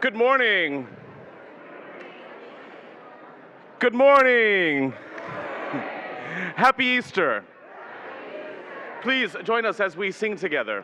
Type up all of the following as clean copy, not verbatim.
Good morning. Good morning. Happy Easter. Please join us as we sing together.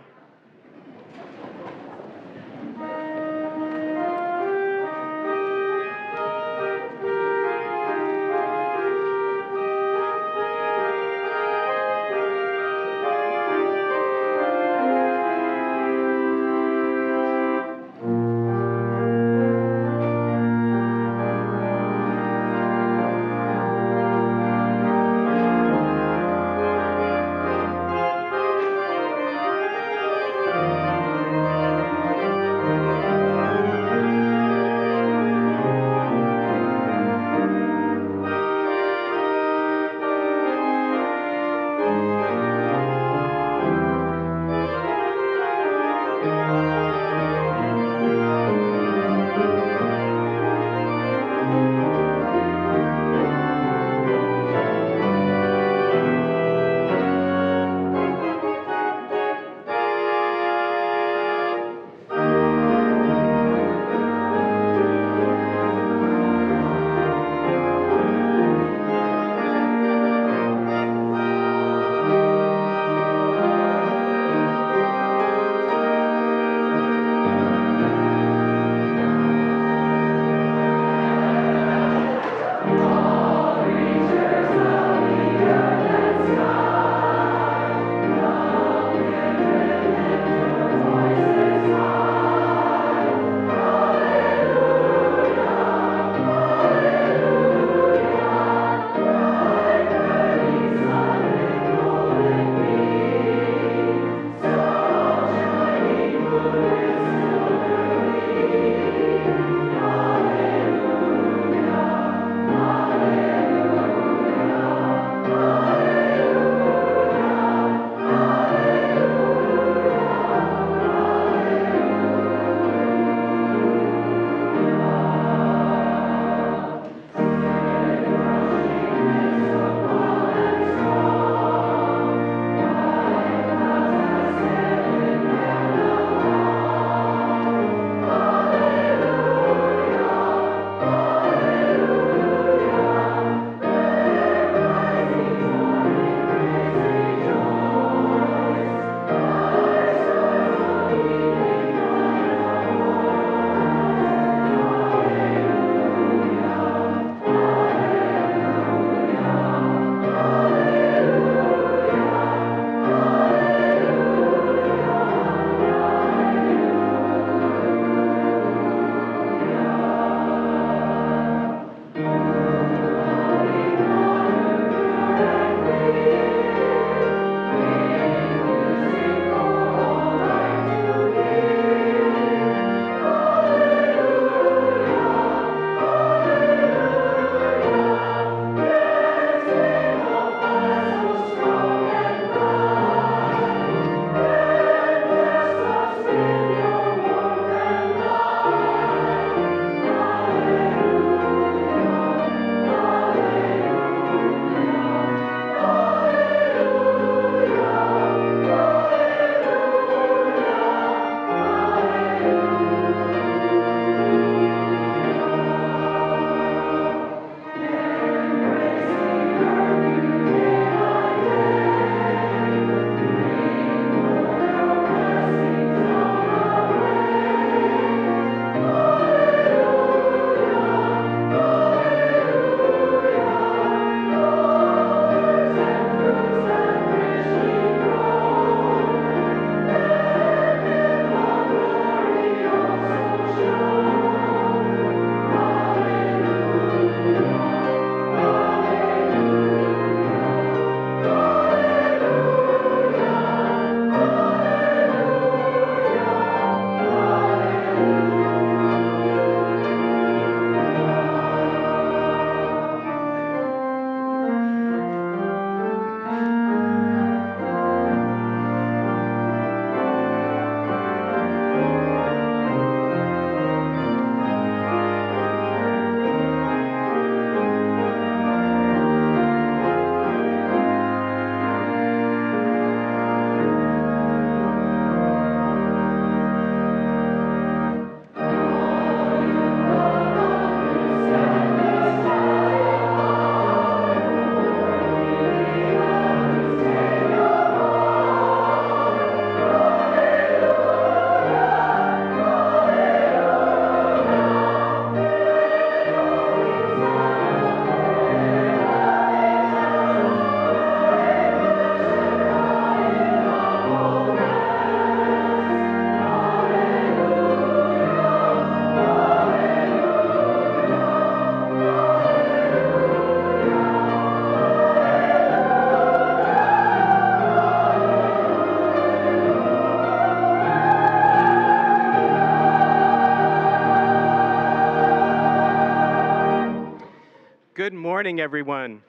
Good morning, everyone.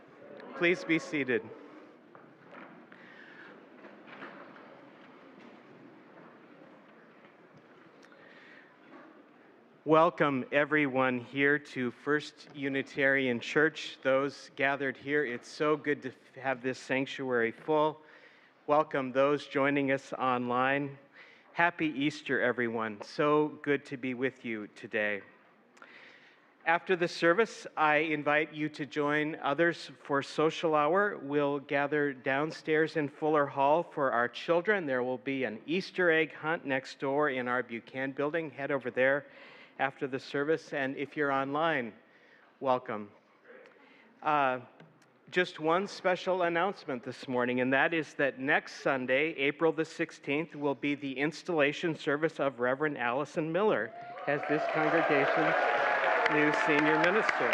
Please be seated. Welcome, everyone, here to First Unitarian Church. Those gathered here, it's so good to have this sanctuary full. Welcome those joining us online. Happy Easter, everyone. So good to be with you today. After the service, I invite you to join others for social hour. We'll gather downstairs in Fuller Hall for our children. There will be an Easter egg hunt next door in our Buchanan building. Head over there after the service. And if you're online, welcome. Just one special announcement this morning, and that is that next Sunday, April the 16th, will be the installation service of Reverend Alison Miller as this congregation's new senior minister.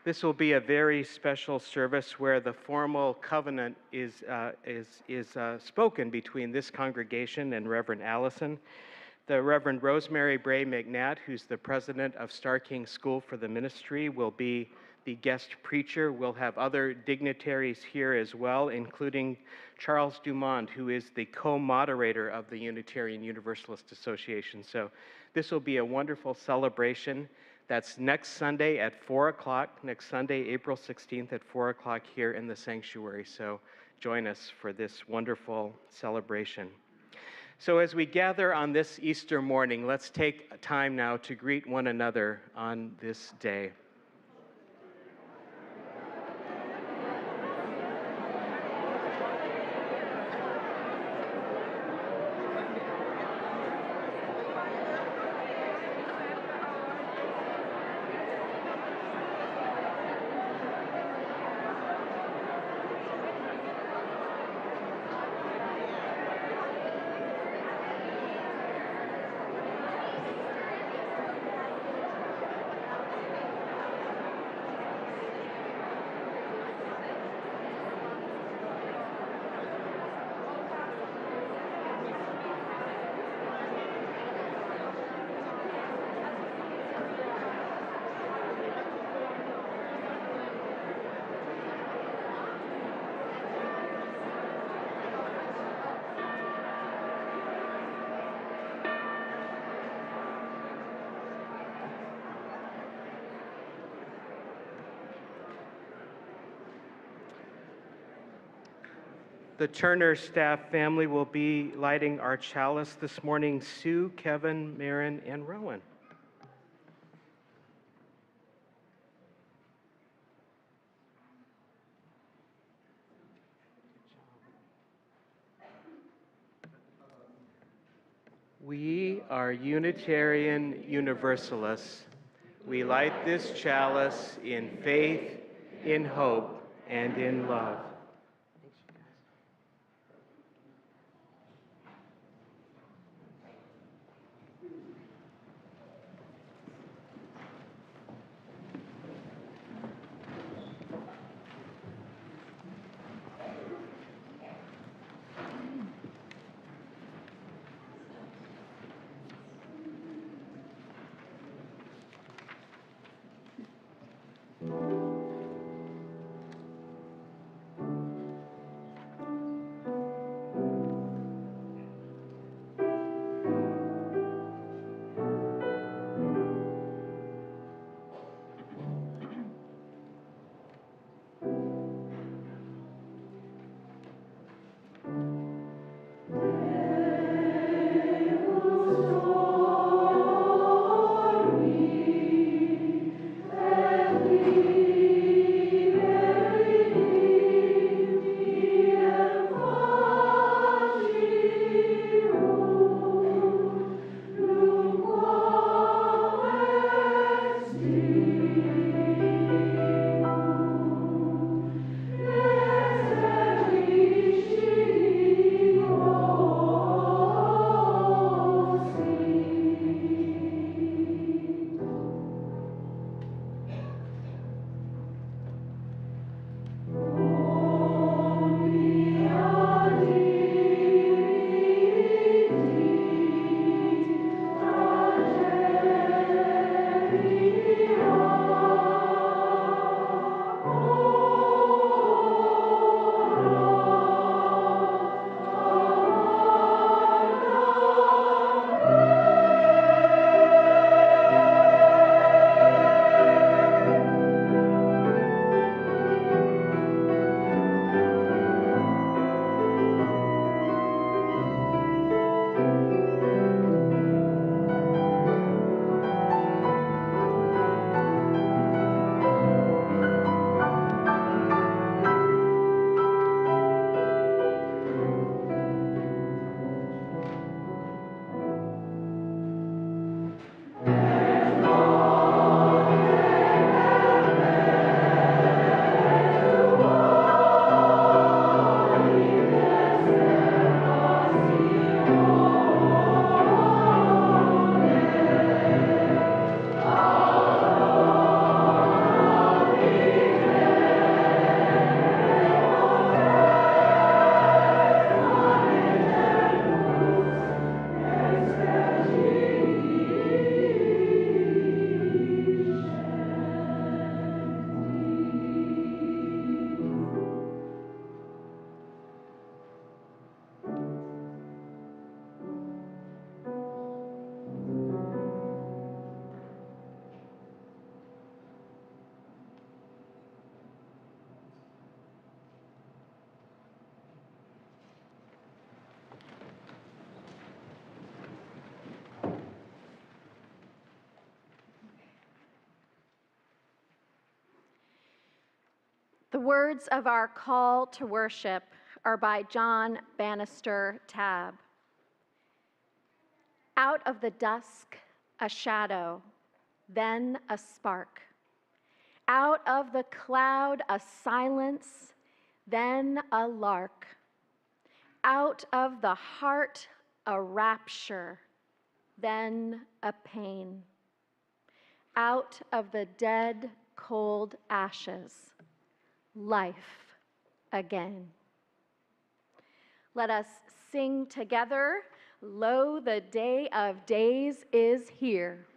This will be a very special service where the formal covenant is spoken between this congregation and Reverend Alison. The Reverend Rosemary Bray McNatt, who's the president of Star King School for the Ministry, will be the guest preacher. We'll have other dignitaries here as well, including Charles Dumont, who is the co-moderator of the Unitarian Universalist Association. So this will be a wonderful celebration. That's next Sunday at 4 o'clock, next Sunday, April 16th at 4 o'clock here in the sanctuary. So join us for this wonderful celebration. So as we gather on this Easter morning, let's take time now to greet one another on this day. The Turner staff family will be lighting our chalice this morning. Sue, Kevin, Marin, and Rowan. We are Unitarian Universalists. We light this chalice in faith, in hope, and in love. The words of our call to worship are by John Bannister Tabb. Out of the dusk, a shadow, then a spark. Out of the cloud, a silence, then a lark. Out of the heart, a rapture, then a pain. Out of the dead, cold ashes, life again. Let us sing together, "Lo, the day of days is here."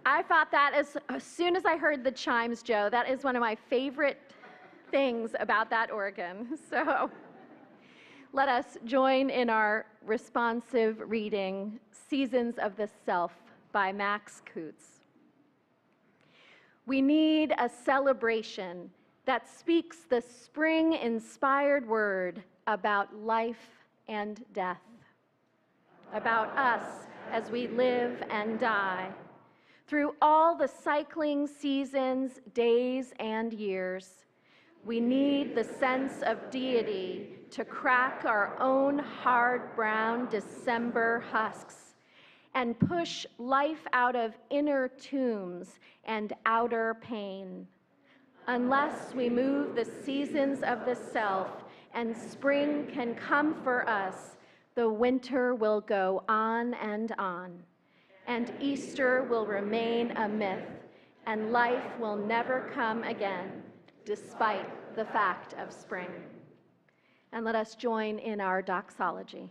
I thought that as soon as I heard the chimes, Joe, that is one of my favorite things about that organ. So let us join in our responsive reading, Seasons of the Self by Max Coots. We need a celebration that speaks the spring-inspired word about life and death, about us as we live and die, through all the cycling seasons, days, and years. We need the sense of deity to crack our own hard brown December husks and push life out of inner tombs and outer pain. Unless we move the seasons of the self and spring can come for us, the winter will go on, and Easter will remain a myth, and life will never come again, despite the fact of spring. And let us join in our doxology.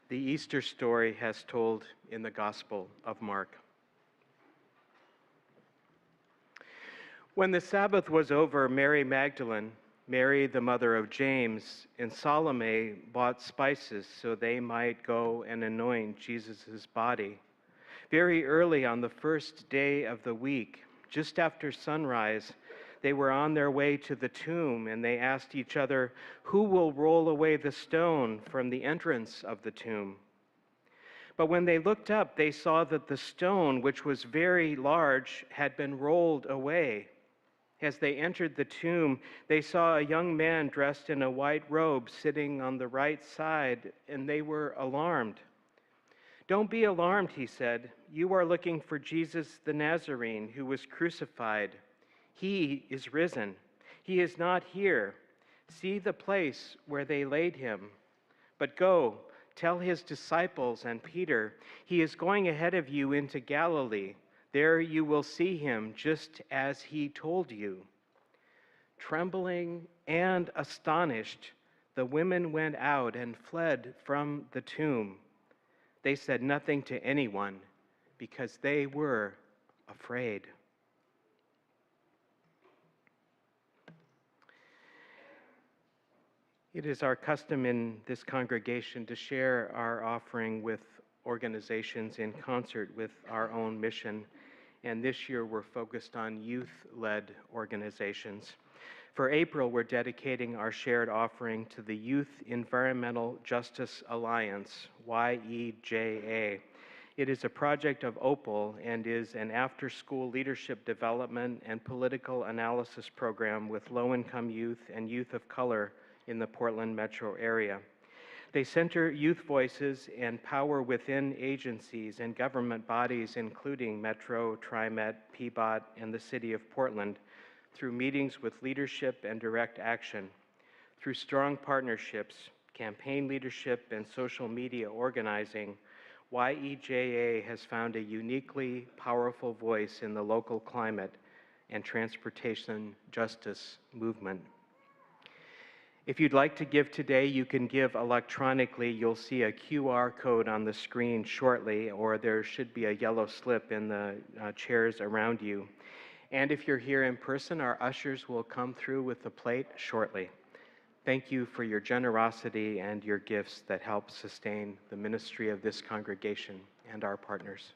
the Easter story has told in the Gospel of Mark. When the Sabbath was over, Mary Magdalene, Mary the mother of James, and Salome bought spices so they might go and anoint Jesus' body. Very early on the first day of the week, just after sunrise, they were on their way to the tomb, and they asked each other, "Who will roll away the stone from the entrance of the tomb?" But when they looked up, they saw that the stone, which was very large, had been rolled away. As they entered the tomb, they saw a young man dressed in a white robe sitting on the right side, and they were alarmed. "Don't be alarmed," he said. "You are looking for Jesus the Nazarene, who was crucified. He is risen. He is not here. See the place where they laid him. But go, tell his disciples and Peter, he is going ahead of you into Galilee. There you will see him, just as he told you." Trembling and astonished, the women went out and fled from the tomb. They said nothing to anyone because they were afraid. It is our custom in this congregation to share our offering with organizations in concert with our own mission. And this year we're focused on youth-led organizations. For April, we're dedicating our shared offering to the Youth Environmental Justice Alliance, YEJA. It is a project of Opal and is an after-school leadership development and political analysis program with low-income youth and youth of color in the Portland metro area. They center youth voices and power within agencies and government bodies, including Metro, TriMet, PBOT, and the City of Portland, through meetings with leadership and direct action. Through strong partnerships, campaign leadership, and social media organizing, YEJA has found a uniquely powerful voice in the local climate and transportation justice movement. If you'd like to give today, you can give electronically. You'll see a QR code on the screen shortly, or there should be a yellow slip in the chairs around you. And if you're here in person, our ushers will come through with the plate shortly. Thank you for your generosity and your gifts that help sustain the ministry of this congregation and our partners.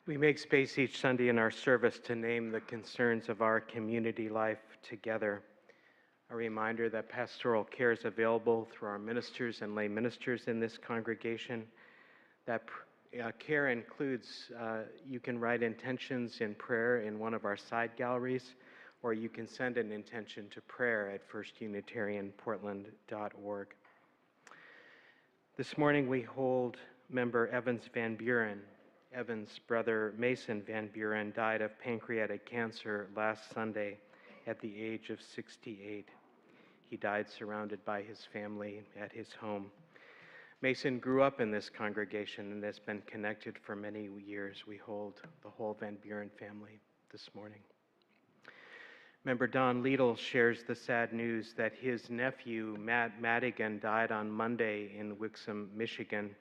We make space each Sunday in our service to name the concerns of our community life together. A reminder that pastoral care is available through our ministers and lay ministers in this congregation. That care includes, you can write intentions in prayer in one of our side galleries, or you can send an intention to prayer at firstunitarianportland.org. This morning we hold member Evans Van Buren. Evans' brother Mason Van Buren died of pancreatic cancer last Sunday at the age of 68. He died surrounded by his family at his home. Mason grew up in this congregation and has been connected for many years. We hold the whole Van Buren family this morning. Member Don Liedl shares the sad news that his nephew, Matt Madigan, died on Monday in Wixom, Michigan.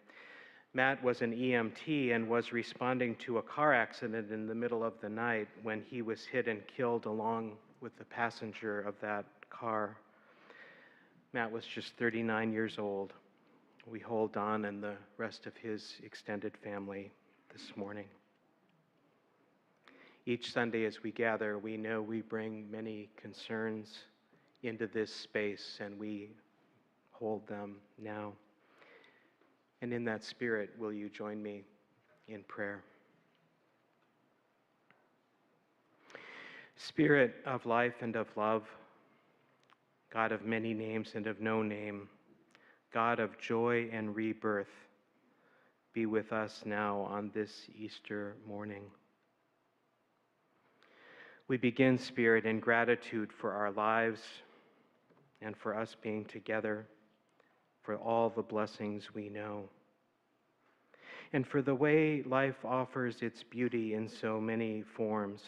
Matt was an EMT and was responding to a car accident in the middle of the night when he was hit and killed along with the passenger of that car. Matt was just 39 years old. We hold Don and the rest of his extended family this morning. Each Sunday as we gather, we know we bring many concerns into this space, and we hold them now. And in that spirit, will you join me in prayer? Spirit of life and of love, God of many names and of no name, God of joy and rebirth, be with us now on this Easter morning. We begin, Spirit, in gratitude for our lives and for us being together, for all the blessings we know, and for the way life offers its beauty in so many forms,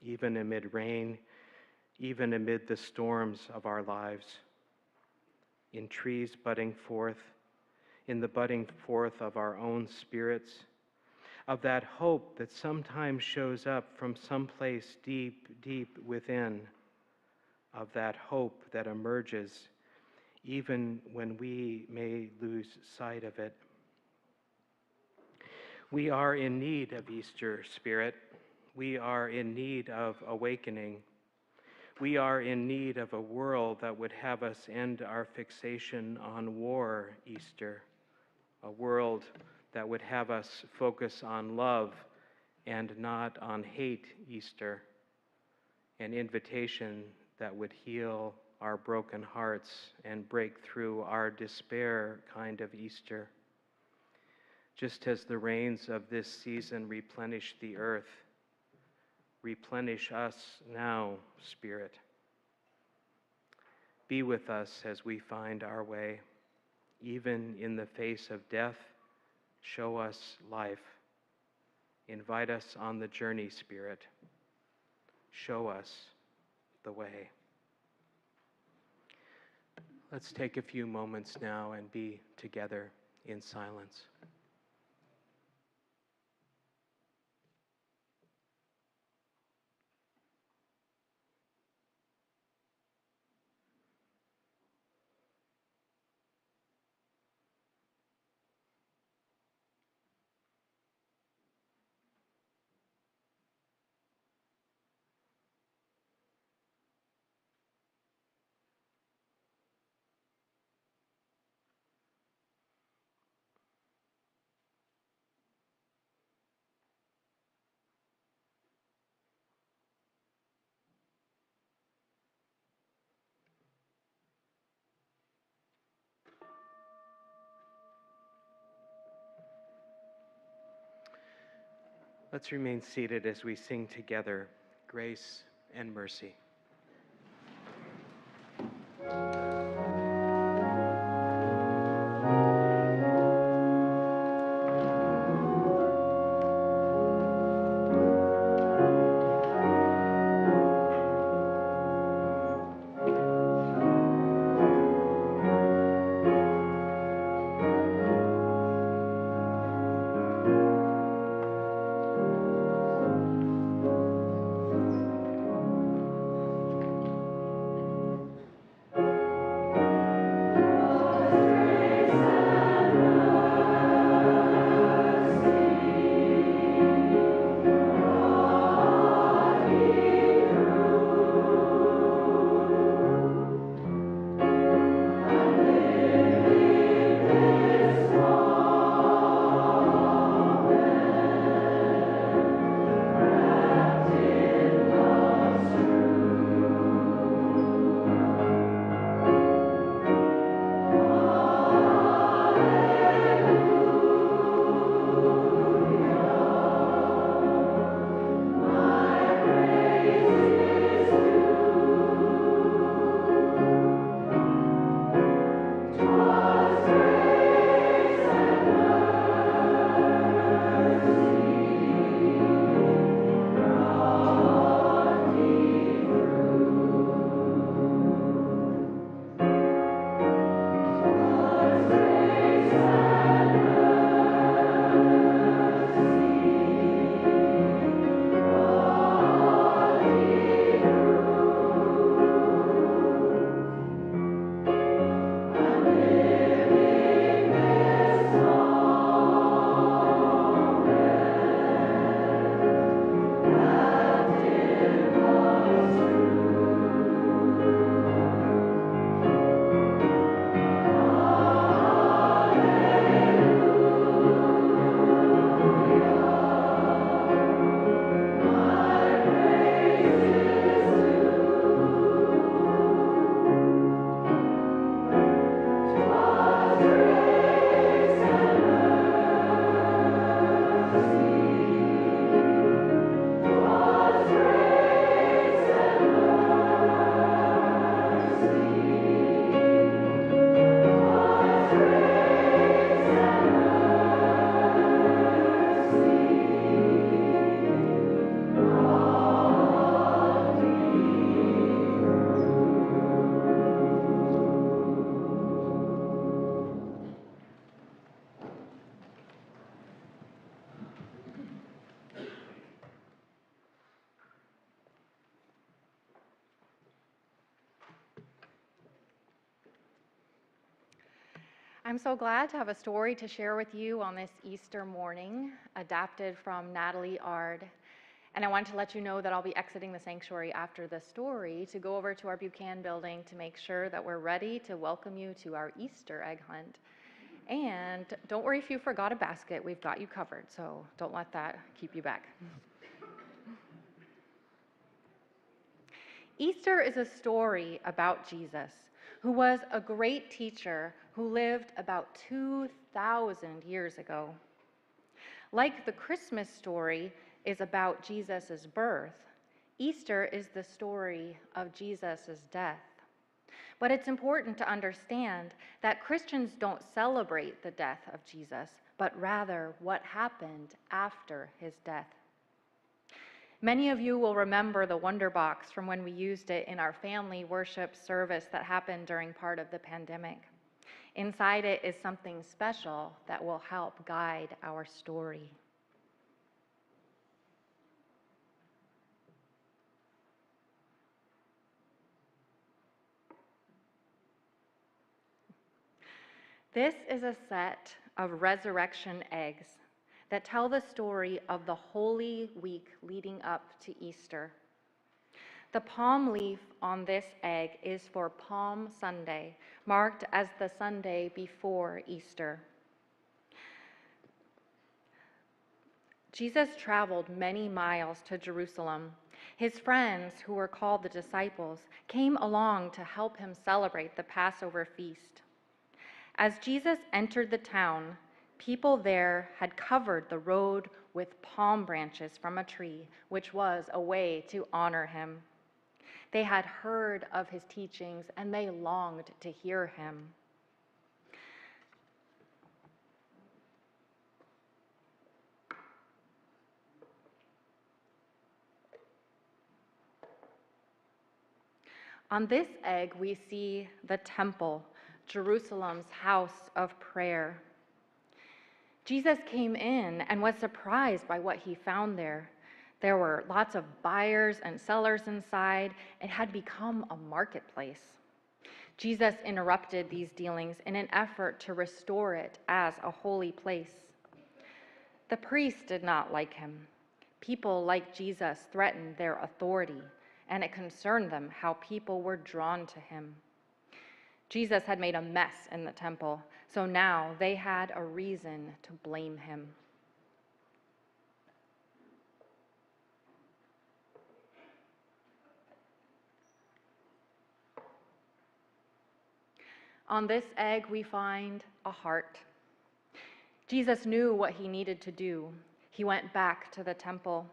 even amid rain, even amid the storms of our lives, in trees budding forth, in the budding forth of our own spirits, of that hope that sometimes shows up from someplace deep, deep within, of that hope that emerges even when we may lose sight of it. We are in need of Easter, Spirit. We are in need of awakening. We are in need of a world that would have us end our fixation on war, Easter. A world that would have us focus on love and not on hate, Easter. An invitation that would heal our broken hearts and break through our despair kind of Easter. Just as the rains of this season replenish the earth, replenish us now, Spirit. Be with us as we find our way. Even in the face of death, show us life. Invite us on the journey, Spirit. Show us the way. Let's take a few moments now and be together in silence. Let's remain seated as we sing together, Grace and Mercy. I'm so glad to have a story to share with you on this Easter morning, adapted from Natalie Ard. And I want to let you know that I'll be exiting the sanctuary after the story to go over to our Buchanan building to make sure that we're ready to welcome you to our Easter egg hunt. And don't worry if you forgot a basket, we've got you covered, so don't let that keep you back. Easter is a story about Jesus, who was a great teacher who lived about 2,000 years ago. Like the Christmas story is about Jesus' birth, Easter is the story of Jesus' death. But it's important to understand that Christians don't celebrate the death of Jesus, but rather what happened after his death. Many of you will remember the Wonder Box from when we used it in our family worship service that happened during part of the pandemic. Inside it is something special that will help guide our story. This is a set of resurrection eggs that tell the story of the Holy Week leading up to Easter. The palm leaf on this egg is for Palm Sunday, marked as the Sunday before Easter. Jesus traveled many miles to Jerusalem. His friends, who were called the disciples, came along to help him celebrate the Passover feast. As Jesus entered the town, people there had covered the road with palm branches from a tree, which was a way to honor him. They had heard of his teachings and they longed to hear him. On this egg, we see the temple, Jerusalem's house of prayer. Jesus came in and was surprised by what he found there. There were lots of buyers and sellers inside. It had become a marketplace. Jesus interrupted these dealings in an effort to restore it as a holy place. The priests did not like him. People like Jesus threatened their authority, and it concerned them how people were drawn to him. Jesus had made a mess in the temple, so now they had a reason to blame him. On this egg, we find a heart. Jesus knew what he needed to do. He went back to the temple.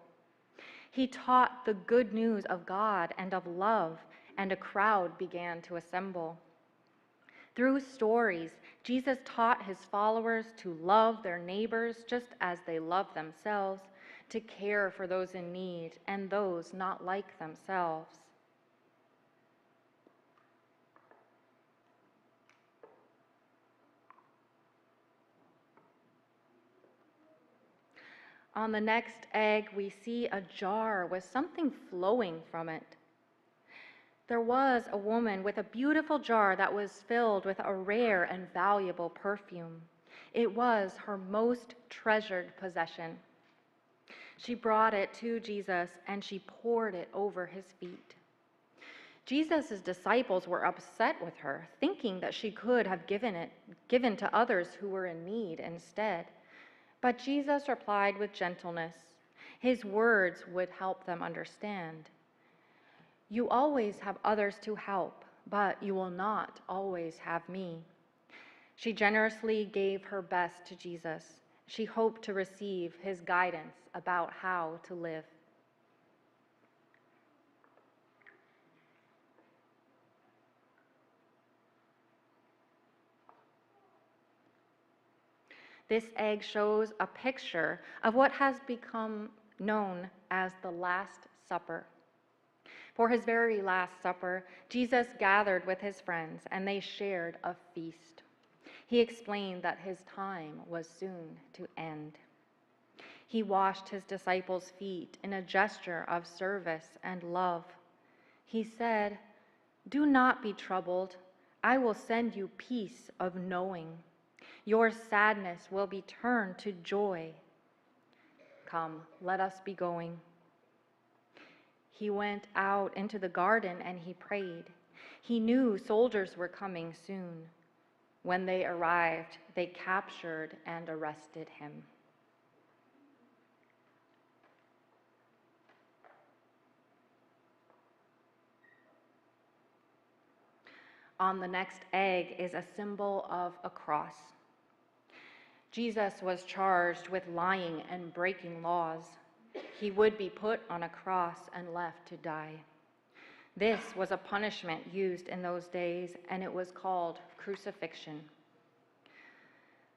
He taught the good news of God and of love, and a crowd began to assemble. Through stories, Jesus taught his followers to love their neighbors just as they love themselves, to care for those in need and those not like themselves. On the next egg, we see a jar with something flowing from it. There was a woman with a beautiful jar that was filled with a rare and valuable perfume. It was her most treasured possession. She brought it to Jesus and she poured it over his feet. Jesus' disciples were upset with her, thinking that she could have given to others who were in need instead. But Jesus replied with gentleness. His words would help them understand. You always have others to help, but you will not always have me. She generously gave her best to Jesus. She hoped to receive his guidance about how to live. This egg shows a picture of what has become known as the Last Supper. For his very Last Supper, Jesus gathered with his friends and they shared a feast. He explained that his time was soon to end. He washed his disciples' feet in a gesture of service and love. He said, "Do not be troubled. I will send you peace of knowing." Your sadness will be turned to joy. Come, let us be going. He went out into the garden and he prayed. He knew soldiers were coming soon. When they arrived, they captured and arrested him. On the next egg is a symbol of a cross. Jesus was charged with lying and breaking laws. He would be put on a cross and left to die. This was a punishment used in those days, and it was called crucifixion.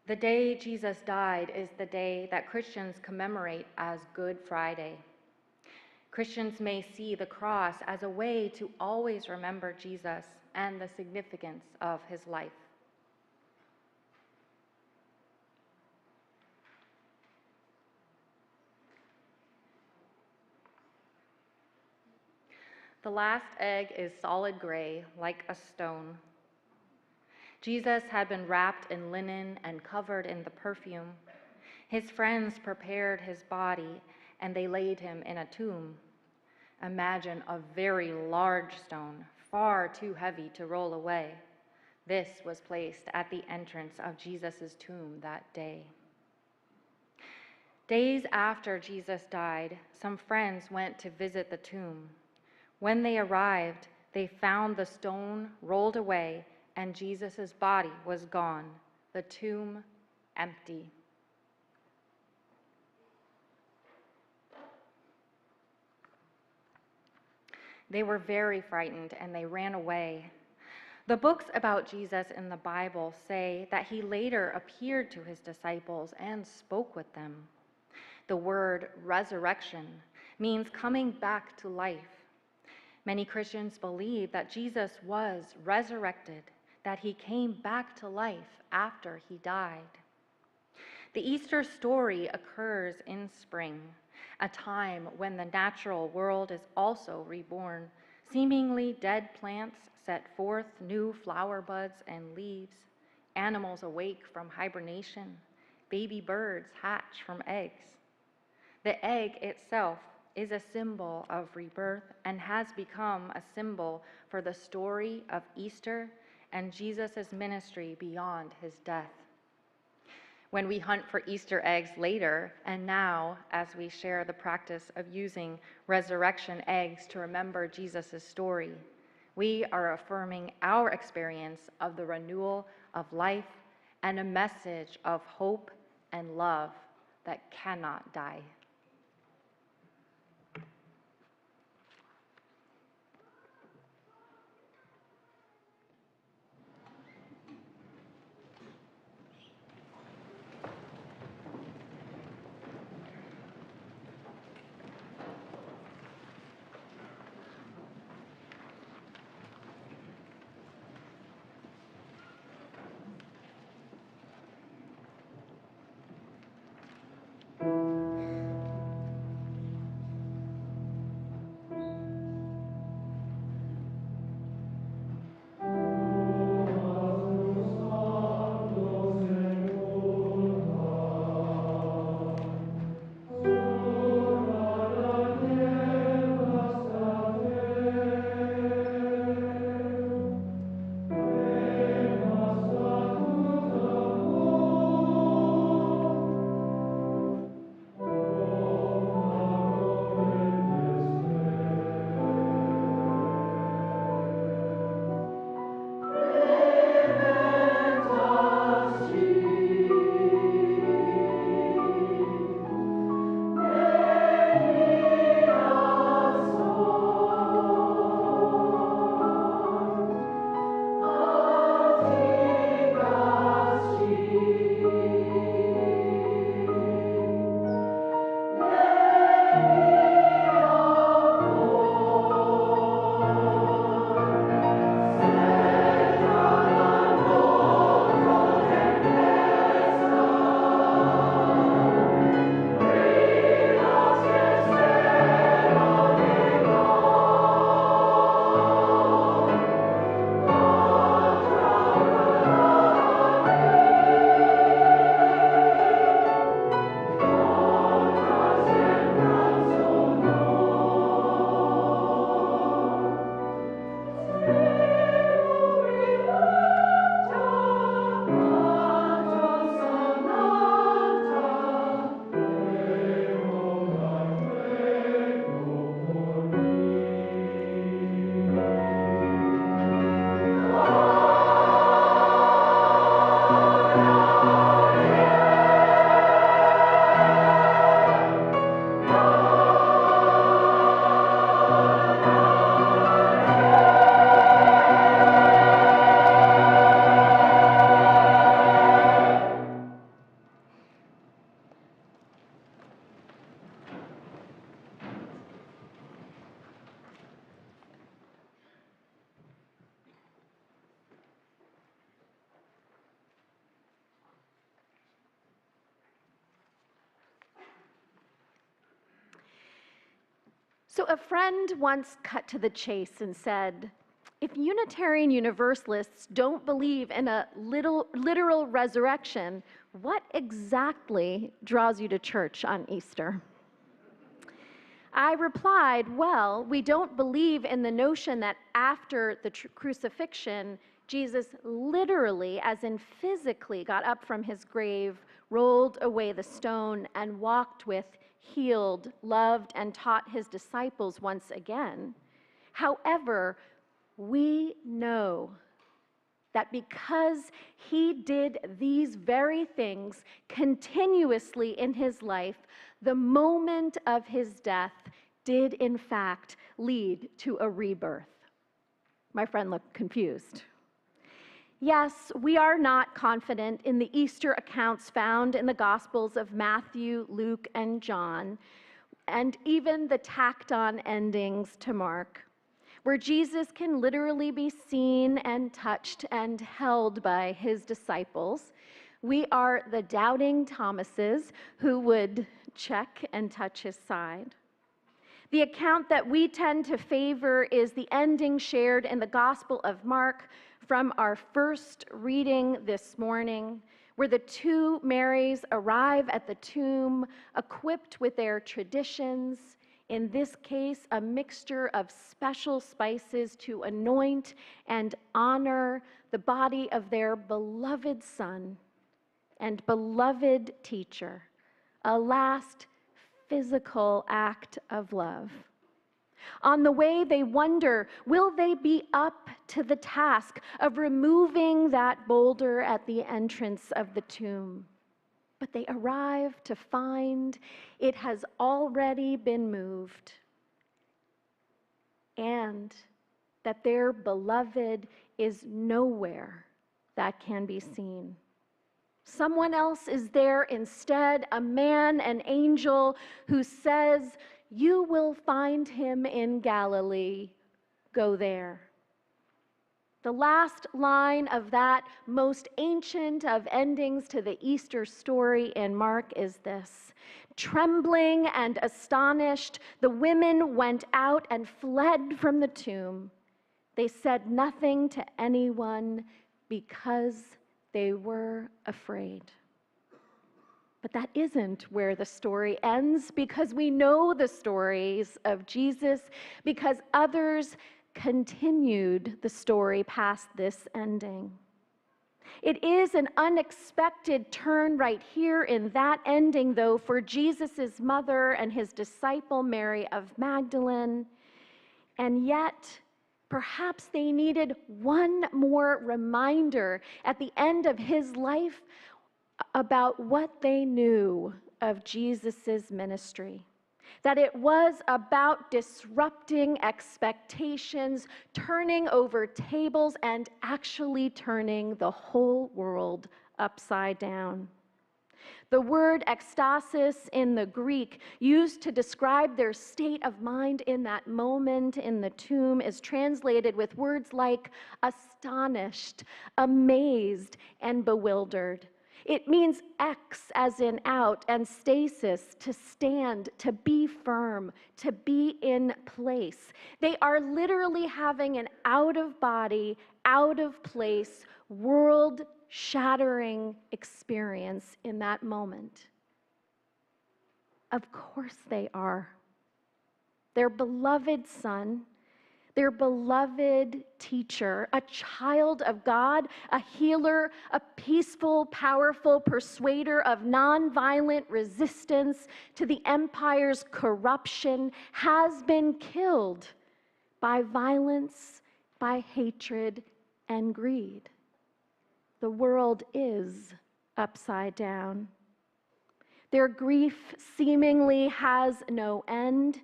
The day Jesus died is the day that Christians commemorate as Good Friday. Christians may see the cross as a way to always remember Jesus and the significance of his life. The last egg is solid gray, like a stone. Jesus had been wrapped in linen and covered in the perfume. His friends prepared his body, and they laid him in a tomb. Imagine a very large stone, far too heavy to roll away. This was placed at the entrance of Jesus' tomb that day. Days after Jesus died, some friends went to visit the tomb. When they arrived, they found the stone rolled away and Jesus' body was gone, the tomb empty. They were very frightened and they ran away. The books about Jesus in the Bible say that he later appeared to his disciples and spoke with them. The word resurrection means coming back to life. Many Christians believe that Jesus was resurrected, that he came back to life after he died. The Easter story occurs in spring, a time when the natural world is also reborn. Seemingly dead plants set forth new flower buds and leaves. Animals awake from hibernation. Baby birds hatch from eggs. The egg itself is a symbol of rebirth and has become a symbol for the story of Easter and Jesus' ministry beyond his death. When we hunt for Easter eggs later, and now as we share the practice of using resurrection eggs to remember Jesus' story, we are affirming our experience of the renewal of life and a message of hope and love that cannot die. So a friend once cut to the chase and said, if Unitarian Universalists don't believe in a literal resurrection, what exactly draws you to church on Easter? I replied, well, we don't believe in the notion that after the crucifixion, Jesus literally, as in physically, got up from his grave, rolled away the stone, and walked with, healed, loved, and taught his disciples once again. However, we know that because he did these very things continuously in his life, the moment of his death did in fact lead to a rebirth. My friend looked confused. Yes, we are not confident in the Easter accounts found in the Gospels of Matthew, Luke, and John, and even the tacked-on endings to Mark, where Jesus can literally be seen and touched and held by his disciples. We are the doubting Thomases who would check and touch his side. The account that we tend to favor is the ending shared in the Gospel of Mark from our first reading this morning, where the two Marys arrive at the tomb equipped with their traditions, in this case, a mixture of special spices to anoint and honor the body of their beloved son and beloved teacher, a last physical act of love. On the way, they wonder, will they be up to the task of removing that boulder at the entrance of the tomb? But they arrive to find it has already been moved, and that their beloved is nowhere that can be seen. Someone else is there instead, a man, an angel, who says, you will find him in Galilee. Go there. The last line of that most ancient of endings to the Easter story in Mark is this: trembling and astonished, the women went out and fled from the tomb. They said nothing to anyone because they were afraid. But that isn't where the story ends, because we know the stories of Jesus, because others continued the story past this ending. It is an unexpected turn right here in that ending, though, for Jesus' mother and his disciple Mary of Magdalene. And yet, perhaps they needed one more reminder at the end of his life about what they knew of Jesus' ministry. That it was about disrupting expectations, turning over tables, and actually turning the whole world upside down. The word ekstasis in the Greek, used to describe their state of mind in that moment in the tomb, is translated with words like astonished, amazed, and bewildered. It means ex as in out, and stasis, to stand, to be firm, to be in place. They are literally having an out-of-body, out-of-place, world-shattering experience in that moment. Of course they are. Their beloved son, their beloved teacher, a child of God, a healer, a peaceful, powerful persuader of nonviolent resistance to the empire's corruption, has been killed by violence, by hatred, and greed. The world is upside down. Their grief seemingly has no end.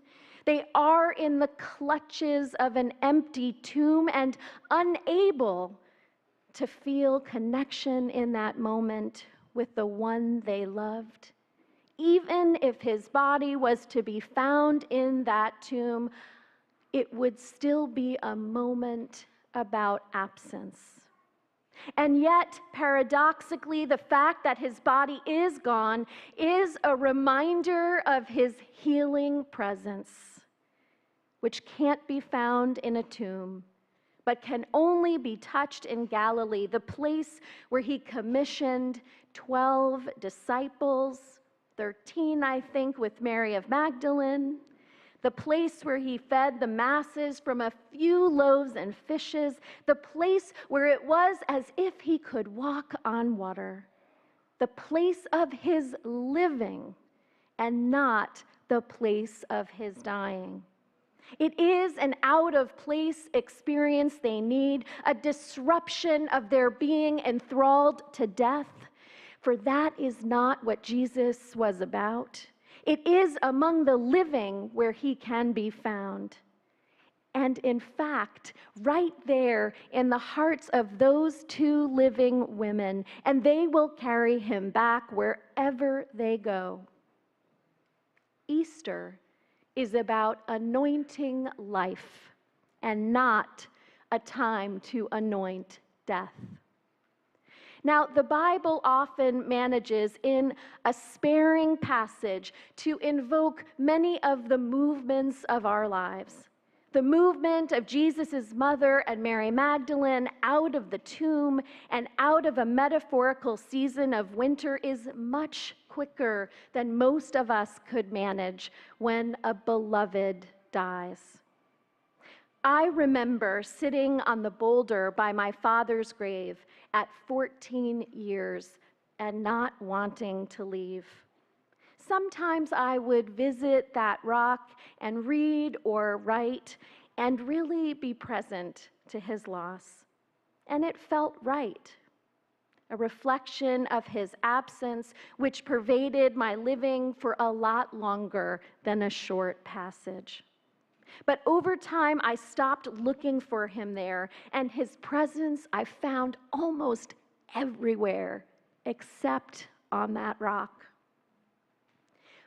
They are in the clutches of an empty tomb and unable to feel connection in that moment with the one they loved. Even if his body was to be found in that tomb, it would still be a moment about absence. And yet, paradoxically, the fact that his body is gone is a reminder of his healing presence. which can't be found in a tomb, but can only be touched in Galilee, the place where he commissioned 12 disciples, 13, I think, with Mary of Magdalene, the place where he fed the masses from a few loaves and fishes, the place where it was as if he could walk on water, the place of his living and not the place of his dying. It is an out-of-place experience they need, a disruption of their being enthralled to death, for that is not what Jesus was about. It is among the living where he can be found. And in fact, right there in the hearts of those two living women, and they will carry him back wherever they go. Easter is about anointing life and not a time to anoint death. Now, the Bible often manages in a sparing passage to invoke many of the movements of our lives. The movement of Jesus' mother and Mary Magdalene out of the tomb and out of a metaphorical season of winter is much quicker than most of us could manage when a beloved dies. I remember sitting on the boulder by my father's grave at 14 years and not wanting to leave. Sometimes I would visit that rock and read or write and really be present to his loss. And it felt right. A reflection of his absence, which pervaded my living for a lot longer than a short passage. But over time, I stopped looking for him there, and his presence I found almost everywhere except on that rock.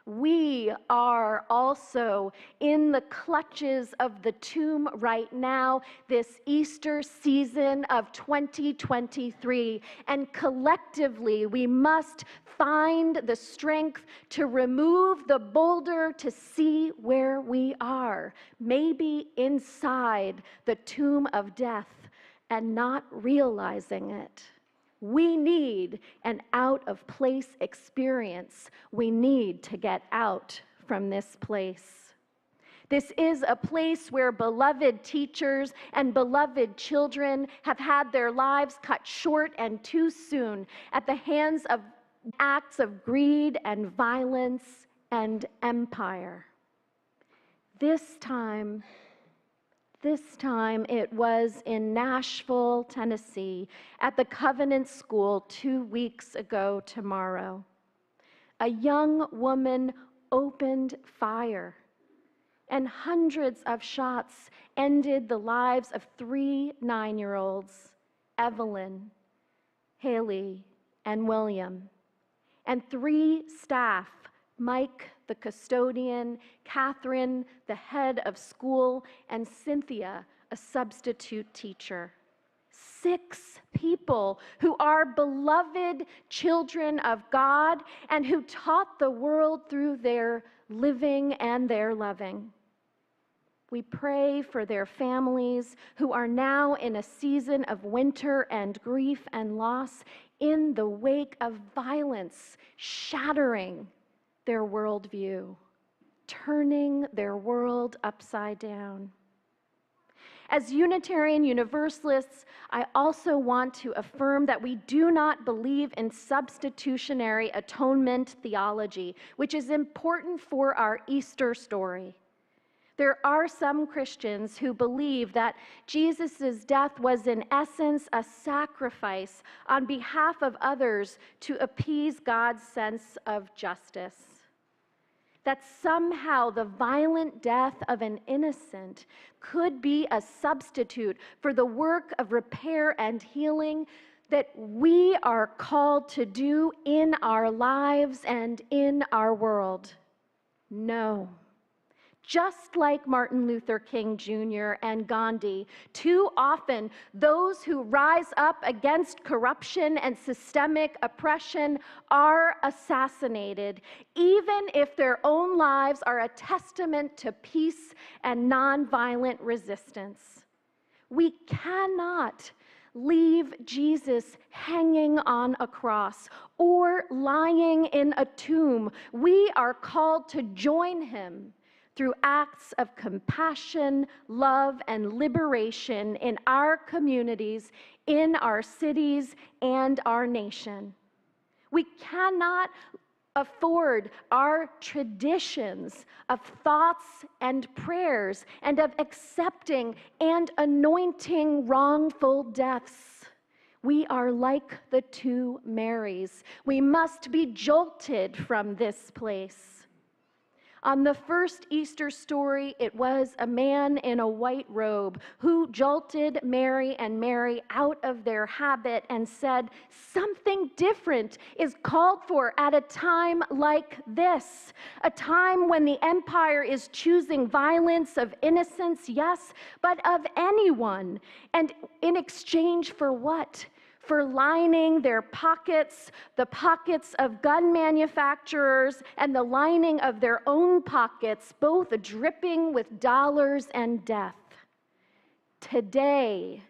We are also in the clutches of the tomb right now, this Easter season of 2023, and collectively we must find the strength to remove the boulder to see where we are, maybe inside the tomb of death and not realizing it. We need an out-of-place experience. We need to get out from this place. This is a place where beloved teachers and beloved children have had their lives cut short and too soon at the hands of acts of greed and violence and empire. This time it was in Nashville, Tennessee, at the Covenant School 2 weeks ago tomorrow. A young woman opened fire, and hundreds of shots ended the lives of 3 9-year-olds, Evelyn, Haley, and William, and 3 staff, Mike, the custodian, Catherine, the head of school, and Cynthia, a substitute teacher. 6 people who are beloved children of God and who taught the world through their living and their loving. We pray for their families who are now in a season of winter and grief and loss in the wake of violence shattering their worldview, turning their world upside down. As Unitarian Universalists, I also want to affirm that we do not believe in substitutionary atonement theology, which is important for our Easter story. There are some Christians who believe that Jesus' death was in essence a sacrifice on behalf of others to appease God's sense of justice. That somehow the violent death of an innocent could be a substitute for the work of repair and healing that we are called to do in our lives and in our world. No. Just like Martin Luther King Jr. and Gandhi, too often those who rise up against corruption and systemic oppression are assassinated, even if their own lives are a testament to peace and nonviolent resistance. We cannot leave Jesus hanging on a cross or lying in a tomb. We are called to join him through acts of compassion, love, and liberation in our communities, in our cities, and our nation. We cannot afford our traditions of thoughts and prayers and of accepting and anointing wrongful deaths. We are like the two Marys. We must be jolted from this place. On the first Easter story, it was a man in a white robe who jolted Mary and Mary out of their habit and said, something different is called for at a time like this, a time when the empire is choosing violence of innocence, yes, but of anyone. And in exchange for what? For lining their pockets, the pockets of gun manufacturers, and the lining of their own pockets, both dripping with dollars and death. Today,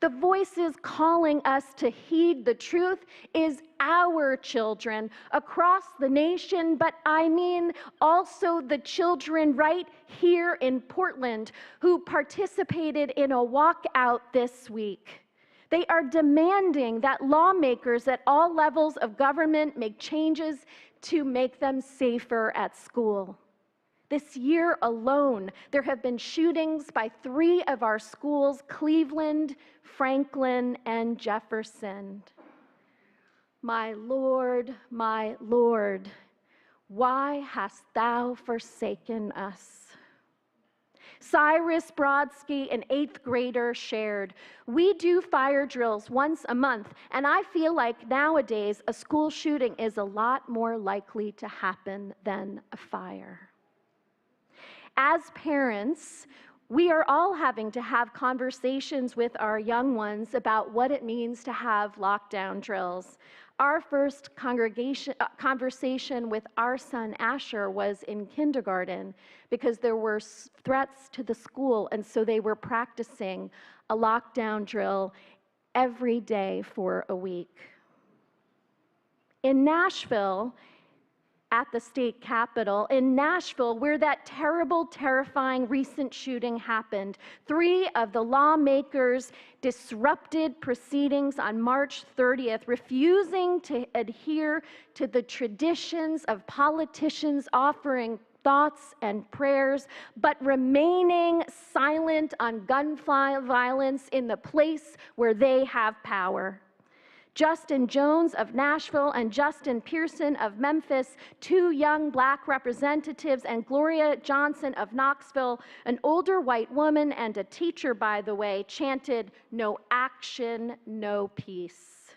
the voices calling us to heed the truth is our children across the nation, but I mean also the children right here in Portland who participated in a walkout this week. They are demanding that lawmakers at all levels of government make changes to make them safer at school. This year alone, there have been shootings by 3 of our schools, Cleveland, Franklin, and Jefferson. My Lord, why hast thou forsaken us? Cyrus Brodsky, an 8th grader, shared, we do fire drills once a month, and I feel like nowadays a school shooting is a lot more likely to happen than a fire. As parents, we are all having to have conversations with our young ones about what it means to have lockdown drills. Our first conversation with our son Asher was in kindergarten because there were threats to the school, and so they were practicing a lockdown drill every day for a week. In Nashville, at the state capitol, in Nashville, where that terrible, terrifying recent shooting happened, 3 of the lawmakers disrupted proceedings on March 30th, refusing to adhere to the traditions of politicians offering thoughts and prayers, but remaining silent on gun violence in the place where they have power. Justin Jones of Nashville and Justin Pearson of Memphis, 2 young Black representatives, and Gloria Johnson of Knoxville, an older white woman and a teacher, by the way, chanted, "No action, no peace."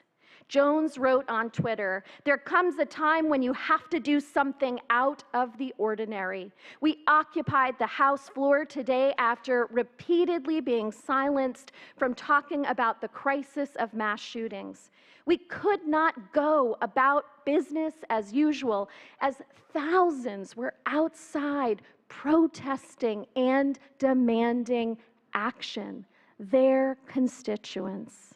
Jones wrote on Twitter, there comes a time when you have to do something out of the ordinary. We occupied the House floor today after repeatedly being silenced from talking about the crisis of mass shootings. We could not go about business as usual as thousands were outside protesting and demanding action, their constituents.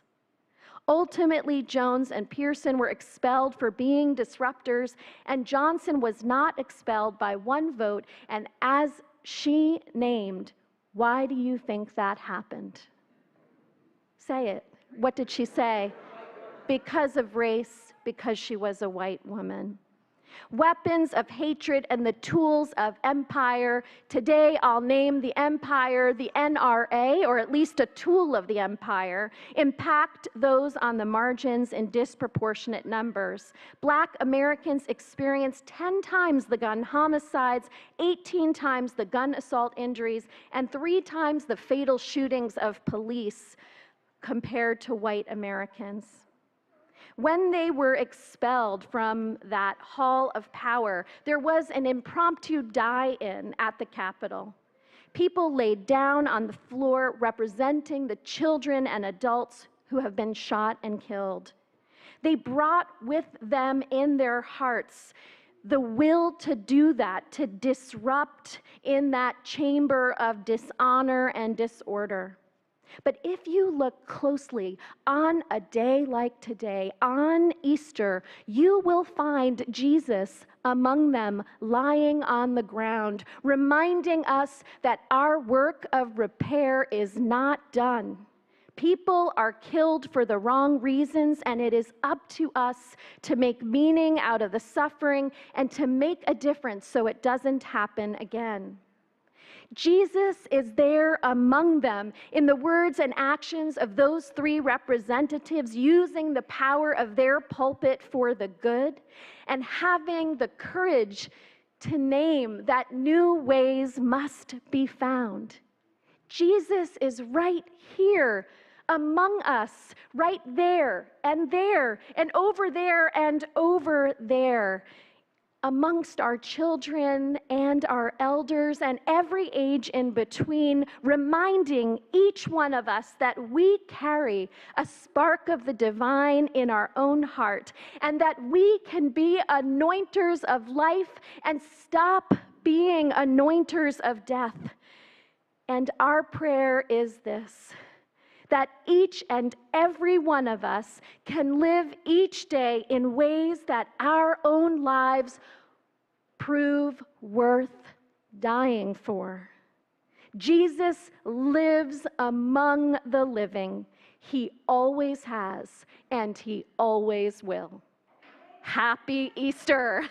Ultimately, Jones and Pearson were expelled for being disruptors, and Johnson was not expelled by 1 vote. And as she named, why do you think that happened? Say it. What did she say? Because of race, because she was a white woman. Weapons of hatred and the tools of empire. Today, I'll name the empire the NRA, or at least a tool of the empire, impact those on the margins in disproportionate numbers. Black Americans experience 10 times the gun homicides, 18 times the gun assault injuries, and 3 times the fatal shootings of police compared to white Americans. When they were expelled from that hall of power, there was an impromptu die-in at the Capitol. People laid down on the floor representing the children and adults who have been shot and killed. They brought with them in their hearts the will to do that, to disrupt in that chamber of dishonor and disorder. But if you look closely on a day like today, on Easter, you will find Jesus among them, lying on the ground, reminding us that our work of repair is not done. People are killed for the wrong reasons, and it is up to us to make meaning out of the suffering and to make a difference so it doesn't happen again. Jesus is there among them in the words and actions of those three representatives, using the power of their pulpit for the good and having the courage to name that new ways must be found. Jesus is right here among us, right there and over there and over there, amongst our children and our elders and every age in between, reminding each one of us that we carry a spark of the divine in our own heart, and that we can be anointers of life and stop being anointers of death. And our prayer is this: that each and every one of us can live each day in ways that our own lives prove worth dying for. Jesus lives among the living. He always has, and he always will. Happy Easter!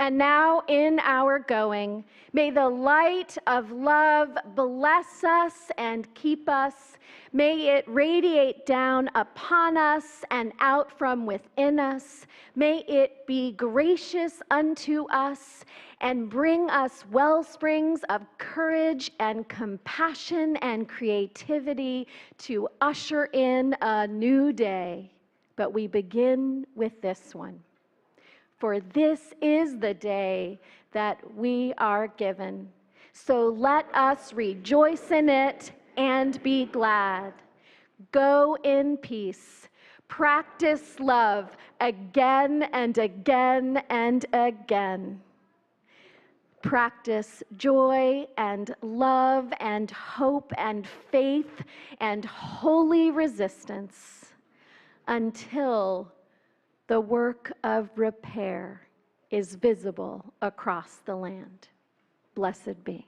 and now in our going. May the light of love bless us and keep us. May it radiate down upon us and out from within us. May it be gracious unto us and bring us well springs of courage and compassion and creativity to usher in a new day. But we begin with this one. For this is the day that we are given. So let us rejoice in it and be glad. Go in peace. Practice love again and again and again. Practice joy and love and hope and faith and holy resistance until the work of repair is visible across the land. Blessed be.